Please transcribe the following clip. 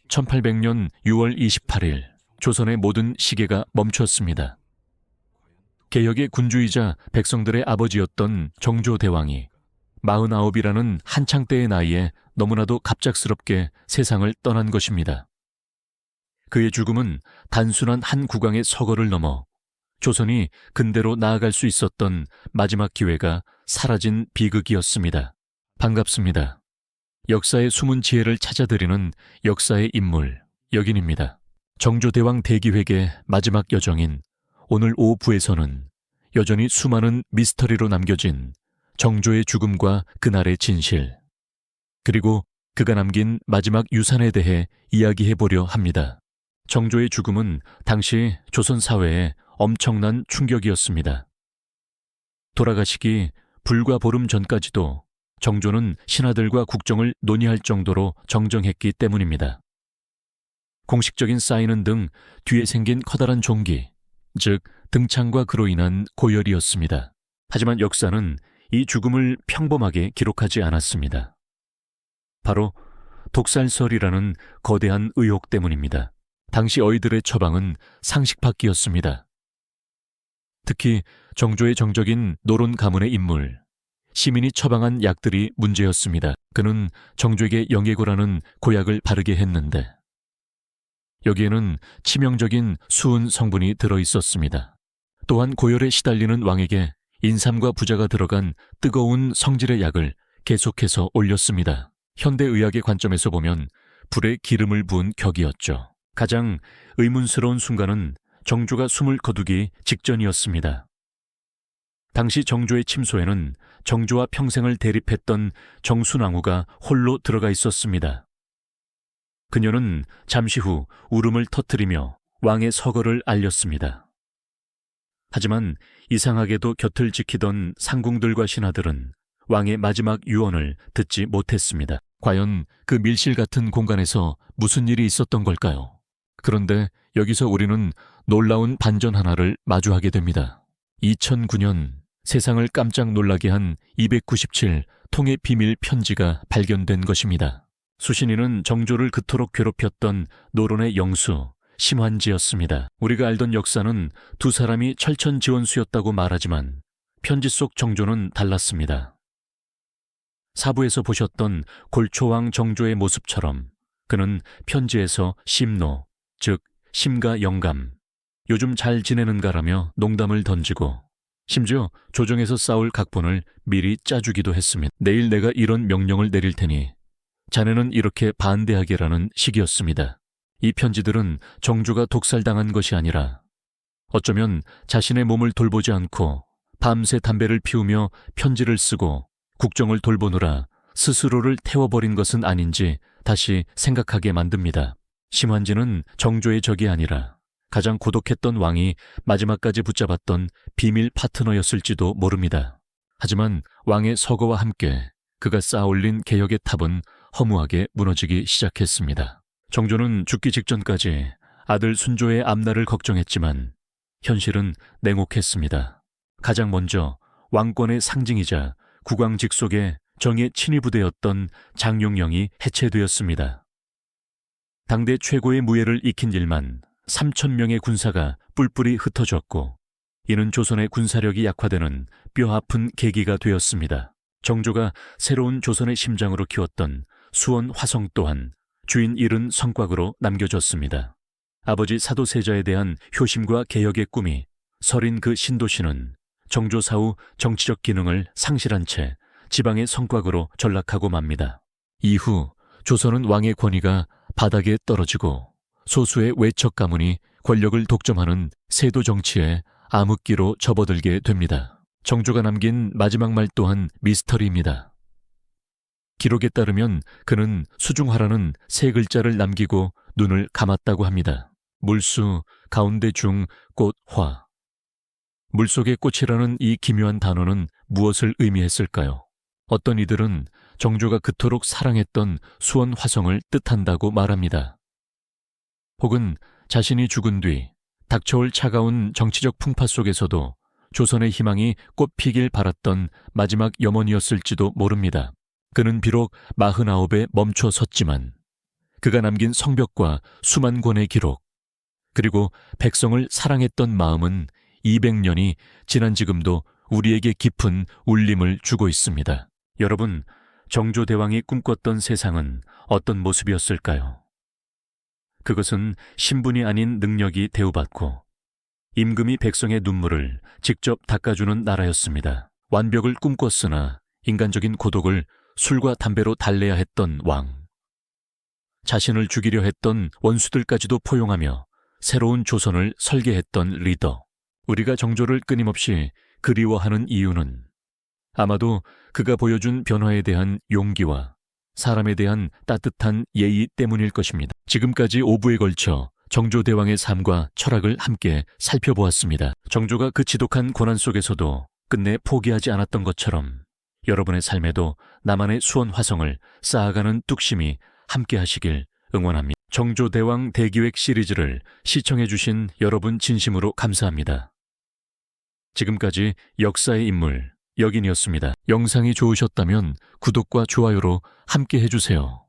1800년 6월 28일 조선의 모든 시계가 멈췄습니다. 개혁의 군주이자 백성들의 아버지였던 정조대왕이 49이라는 한창 때의 나이에 너무나도 갑작스럽게 세상을 떠난 것입니다. 그의 죽음은 단순한 한 국왕의 서거를 넘어 조선이 근대로 나아갈 수 있었던 마지막 기회가 사라진 비극이었습니다. 반갑습니다. 역사의 숨은 지혜를 찾아드리는 역사의 인물, 여긴입니다. 정조대왕 대기획의 마지막 여정인 오늘 오후에서는 여전히 수많은 미스터리로 남겨진 정조의 죽음과 그날의 진실, 그리고 그가 남긴 마지막 유산에 대해 이야기해보려 합니다. 정조의 죽음은 당시 조선 사회에 엄청난 충격이었습니다. 돌아가시기 불과 보름 전까지도 정조는 신하들과 국정을 논의할 정도로 정정했기 때문입니다. 공식적인 사인은 등 뒤에 생긴 커다란 종기, 즉 등창과 그로 인한 고열이었습니다. 하지만 역사는 이 죽음을 평범하게 기록하지 않았습니다. 바로 독살설이라는 거대한 의혹 때문입니다. 당시 어이들의 처방은 상식 밖이었습니다. 특히 정조의 정적인 노론 가문의 인물, 시민이 처방한 약들이 문제였습니다. 그는 정조에게 영예고라는 고약을 바르게 했는데 여기에는 치명적인 수은 성분이 들어있었습니다. 또한 고열에 시달리는 왕에게 인삼과 부자가 들어간 뜨거운 성질의 약을 계속해서 올렸습니다. 현대의학의 관점에서 보면 불에 기름을 부은 격이었죠. 가장 의문스러운 순간은 정조가 숨을 거두기 직전이었습니다. 당시 정조의 침소에는 정조와 평생을 대립했던 정순왕후가 홀로 들어가 있었습니다. 그녀는 잠시 후 울음을 터뜨리며 왕의 서거를 알렸습니다. 하지만 이상하게도 곁을 지키던 상궁들과 신하들은 왕의 마지막 유언을 듣지 못했습니다. 과연 그 밀실 같은 공간에서 무슨 일이 있었던 걸까요? 그런데 여기서 우리는 놀라운 반전 하나를 마주하게 됩니다. 2009년 세상을 깜짝 놀라게 한 297 통의 비밀 편지가 발견된 것입니다. 수신인은 정조를 그토록 괴롭혔던 노론의 영수, 심환지였습니다. 우리가 알던 역사는 두 사람이 철천지원수였다고 말하지만 편지 속 정조는 달랐습니다. 사부에서 보셨던 골초왕 정조의 모습처럼 그는 편지에서 심노, 즉 심가 영감, 요즘 잘 지내는가라며 농담을 던지고 심지어 조정에서 싸울 각본을 미리 짜주기도 했습니다. 내일 내가 이런 명령을 내릴 테니 자네는 이렇게 반대하게라는 식이었습니다. 이 편지들은 정조가 독살당한 것이 아니라 어쩌면 자신의 몸을 돌보지 않고 밤새 담배를 피우며 편지를 쓰고 국정을 돌보느라 스스로를 태워버린 것은 아닌지 다시 생각하게 만듭니다. 심환지는 정조의 적이 아니라 가장 고독했던 왕이 마지막까지 붙잡았던 비밀 파트너였을지도 모릅니다. 하지만 왕의 서거와 함께 그가 쌓아올린 개혁의 탑은 허무하게 무너지기 시작했습니다. 정조는 죽기 직전까지 아들 순조의 앞날을 걱정했지만 현실은 냉혹했습니다. 가장 먼저 왕권의 상징이자 국왕 직속의 정의 친위부대였던 장용영이 해체되었습니다. 당대 최고의 무예를 익힌 일만 3,000명의 군사가 뿔뿔이 흩어졌고 이는 조선의 군사력이 약화되는 뼈아픈 계기가 되었습니다. 정조가 새로운 조선의 심장으로 키웠던 수원 화성 또한 주인 잃은 성곽으로 남겨졌습니다. 아버지 사도세자에 대한 효심과 개혁의 꿈이 서린 그 신도시는 정조 사후 정치적 기능을 상실한 채 지방의 성곽으로 전락하고 맙니다. 이후 조선은 왕의 권위가 바닥에 떨어지고 소수의 외척 가문이 권력을 독점하는 세도 정치에 암흑기로 접어들게 됩니다. 정조가 남긴 마지막 말 또한 미스터리입니다. 기록에 따르면 그는 수중화라는 세 글자를 남기고 눈을 감았다고 합니다. 물수, 가운데 중, 꽃, 화. 물속의 꽃이라는 이 기묘한 단어는 무엇을 의미했을까요? 어떤 이들은 정조가 그토록 사랑했던 수원 화성을 뜻한다고 말합니다. 혹은 자신이 죽은 뒤 닥쳐올 차가운 정치적 풍파 속에서도 조선의 희망이 꽃피길 바랐던 마지막 염원이었을지도 모릅니다. 그는 비록 49에 멈춰 섰지만 그가 남긴 성벽과 수만 권의 기록, 그리고 백성을 사랑했던 마음은 200년이 지난 지금도 우리에게 깊은 울림을 주고 있습니다. 여러분, 정조대왕이 꿈꿨던 세상은 어떤 모습이었을까요? 그것은 신분이 아닌 능력이 대우받고 임금이 백성의 눈물을 직접 닦아주는 나라였습니다. 완벽을 꿈꿨으나 인간적인 고독을 술과 담배로 달래야 했던 왕. 자신을 죽이려 했던 원수들까지도 포용하며 새로운 조선을 설계했던 리더. 우리가 정조를 끊임없이 그리워하는 이유는 아마도 그가 보여준 변화에 대한 용기와 사람에 대한 따뜻한 예의 때문일 것입니다. 지금까지 5부에 걸쳐 정조대왕의 삶과 철학을 함께 살펴보았습니다. 정조가 그 지독한 고난 속에서도 끝내 포기하지 않았던 것처럼 여러분의 삶에도 나만의 수원 화성을 쌓아가는 뚝심이 함께 하시길 응원합니다. 정조대왕 대기획 시리즈를 시청해주신 여러분 진심으로 감사합니다. 지금까지 역사의 인물 여긴이었습니다. 영상이 좋으셨다면 구독과 좋아요로 함께 해주세요.